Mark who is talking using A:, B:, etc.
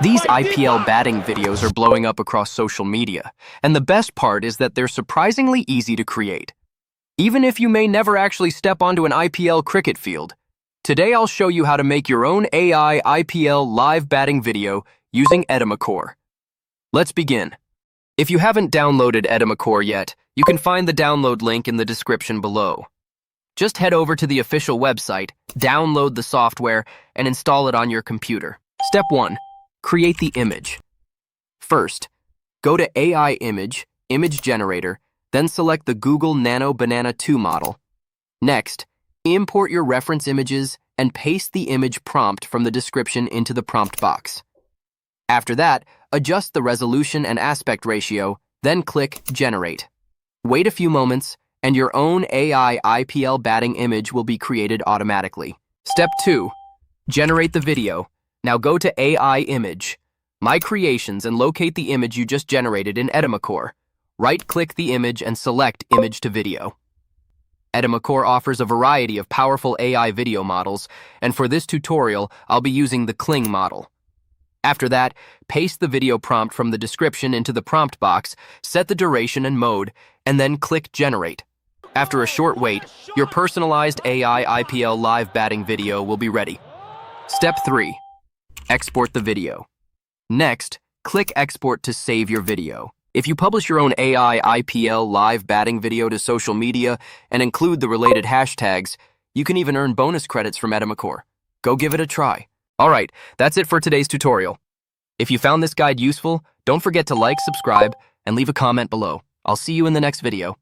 A: These IPL batting videos are blowing up across social media, and the best part is that they're surprisingly easy to create. Even if you may never actually step onto an IPL cricket field, today I'll show you how to make your own AI IPL live batting video using Edimakor. Let's begin. If you haven't downloaded Edimakor yet, you can find the download link in the description below. Just head over to the official website, download the software, and install it on your computer. Step 1. Create the image. First, go to AI Image Generator, then select the Google Nano Banana 2 model. Next, import your reference images and paste the image prompt from the description into the prompt box. After that, adjust the resolution and aspect ratio, then click Generate. Wait a few moments, and your own AI IPL batting image will be created automatically. Step 2. Generate the video. Now go to AI Image, My Creations, and locate the image you just generated in Edimakor. Right-click the image and select Image to Video. Edimakor offers a variety of powerful AI video models, and for this tutorial, I'll be using the Kling model. After that, paste the video prompt from the description into the prompt box, set the duration and mode, and then click Generate. After a short wait, your personalized AI IPL live batting video will be ready. Step 3. Export the video. Next, click Export to save your video. If you publish your own AI IPL live batting video to social media and include the related hashtags, you can even earn bonus credits from Edimakor. Go give it a try. Alright, that's it for today's tutorial. If you found this guide useful, don't forget to like, subscribe, and leave a comment below. I'll see you in the next video.